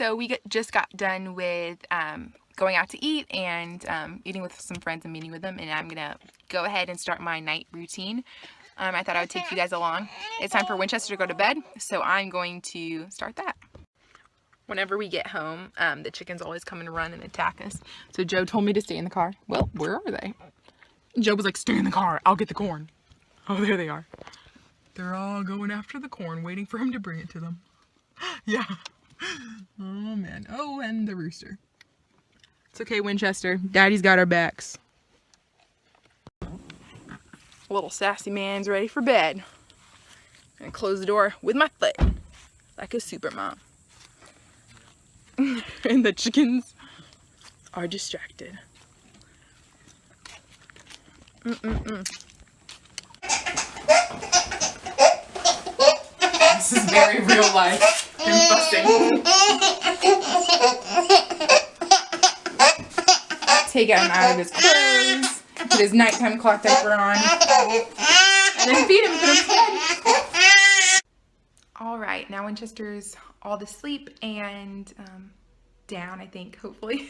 So we just got done with going out to eat and eating with some friends and meeting with them, and I'm gonna go ahead and start my night routine. I thought I would take you guys along. It's time for Winchester to go to bed, so I'm going to start that. Whenever we get home, the chickens always come and run and attack us. So Joe told me to stay in the car. Well, where are they? Joe was like, stay in the car, I'll get the corn. Oh, there they are. They're all going after the corn, waiting for him to bring it to them. Yeah. Oh man. Oh, and the rooster. It's okay, Winchester. Daddy's got our backs. Little sassy man's ready for bed. I'm gonna close the door with my foot, like a super mom. And the chickens are distracted. This is very real life and fussing. Take him out of his clothes, put his nighttime clock diaper on, and then feed him and put him to bed. Alright, now Winchester's all asleep and down, I think, hopefully.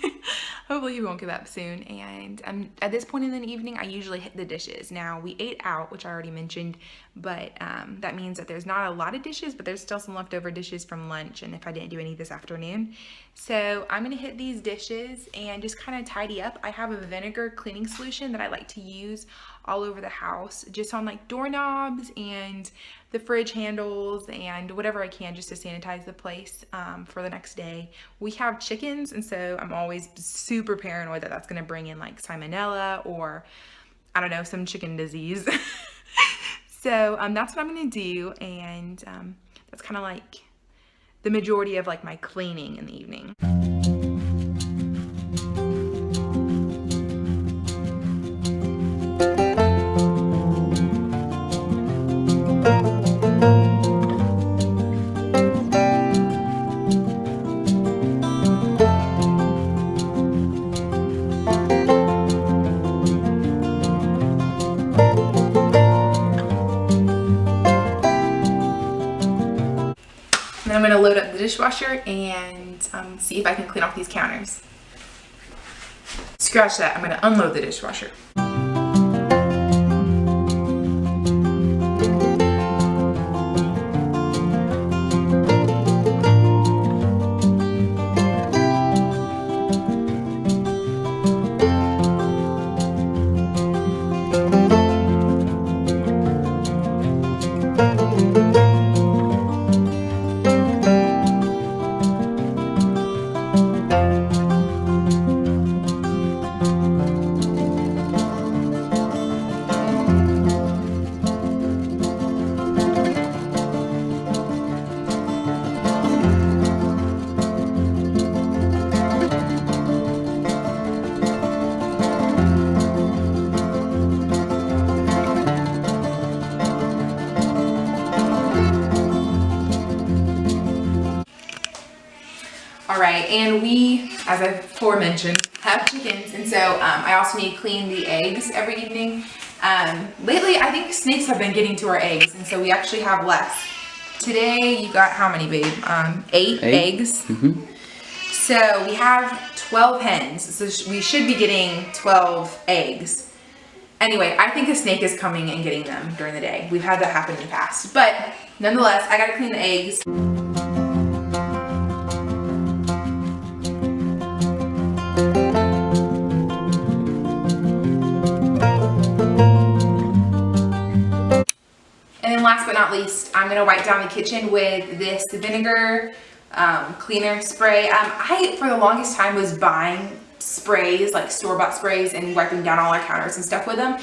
Hopefully he won't give up soon. And at this point in the evening, I usually hit the dishes. Now, we ate out, which I already mentioned, but that means that there's not a lot of dishes, but there's still some leftover dishes from lunch, and if I didn't do any this afternoon. So I'm gonna hit these dishes and just kind of tidy up. I have a vinegar cleaning solution that I like to use all over the house, just on like doorknobs and the fridge handles and whatever I can, just to sanitize the place for the next day. We have chickens, and so I'm always super paranoid that that's gonna bring in like salmonella or, I don't know, some chicken disease. So that's what I'm gonna do, and that's kind of like the majority of like my cleaning in the evening. Then I'm gonna load up the dishwasher and see if I can clean off these counters. Scratch that, I'm gonna unload the dishwasher. Alright, and we, as I aforementioned, have chickens, and so I also need to clean the eggs every evening. Lately, I think snakes have been getting to our eggs, and so we actually have less. Today, you got how many, babe? 8 eggs. Mm-hmm. So we have 12 hens, so we should be getting 12 eggs. Anyway, I think a snake is coming and getting them during the day. We've had that happen in the past, but nonetheless, I gotta clean the eggs. And then last but not least, I'm gonna wipe down the kitchen with this vinegar cleaner spray. I, for the longest time, was buying sprays, like store-bought sprays, and wiping down all our counters and stuff with them.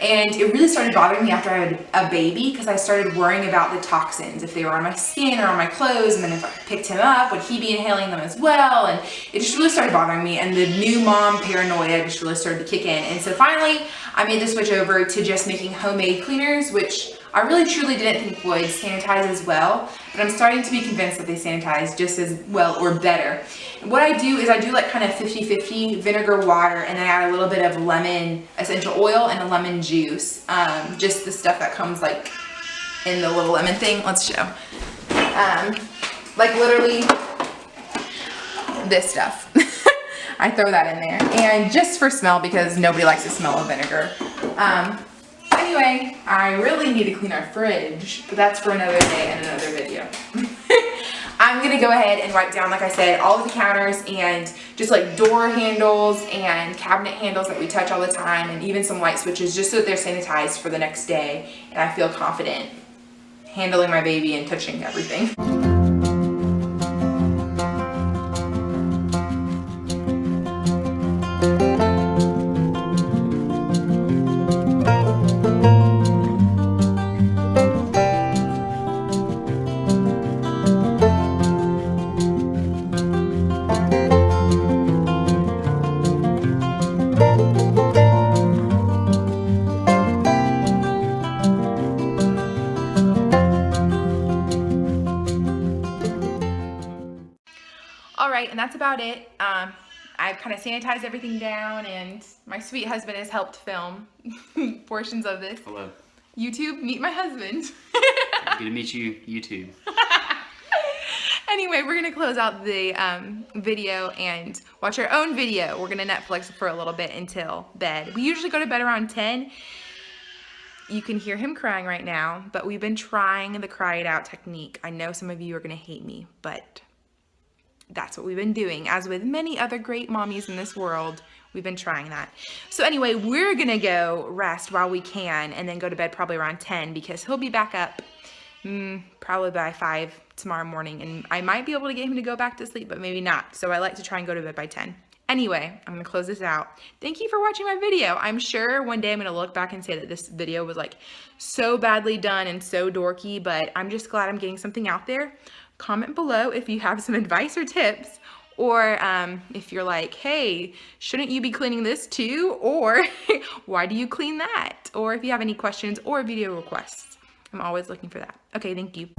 And it really started bothering me after I had a baby, because I started worrying about the toxins, if they were on my skin or on my clothes, and then if I picked him up, would he be inhaling them as well? And it just really started bothering me, and the new mom paranoia just really started to kick in. And so finally, I made the switch over to just making homemade cleaners, which I really truly didn't think would sanitize as well, but I'm starting to be convinced that they sanitize just as well or better. And what I do is I do like kind of 50-50 vinegar, water, and then I add a little bit of lemon essential oil and a lemon juice. Just the stuff that comes like in the little lemon thing. Let's show. Like literally this stuff. I throw that in there. And just for smell, because nobody likes the smell of vinegar. Anyway, I really need to clean our fridge, but that's for another day and another video. I'm gonna go ahead and wipe down, like I said, all of the counters and just like door handles and cabinet handles that we touch all the time, and even some light switches, just so that they're sanitized for the next day and I feel confident handling my baby and touching everything. All right, and that's about it. I've kind of sanitized everything down, and my sweet husband has helped film portions of this. Hello. YouTube, meet my husband. I'm gonna meet you, YouTube. Anyway, we're gonna close out the video and watch our own video. We're gonna Netflix for a little bit until bed. We usually go to bed around 10. You can hear him crying right now, but we've been trying the cry it out technique. I know some of you are gonna hate me, but that's what we've been doing. As with many other great mommies in this world, we've been trying that. So anyway, we're gonna go rest while we can and then go to bed probably around 10 because he'll be back up probably by 5 tomorrow morning, and I might be able to get him to go back to sleep, but maybe not. So I like to try and go to bed by 10. Anyway, I'm gonna close this out. Thank you for watching my video. I'm sure one day I'm gonna look back and say that this video was like so badly done and so dorky, but I'm just glad I'm getting something out there. Comment below if you have some advice or tips, or if you're like, hey, shouldn't you be cleaning this too? Or why do you clean that? Or if you have any questions or video requests. I'm always looking for that. Okay, thank you.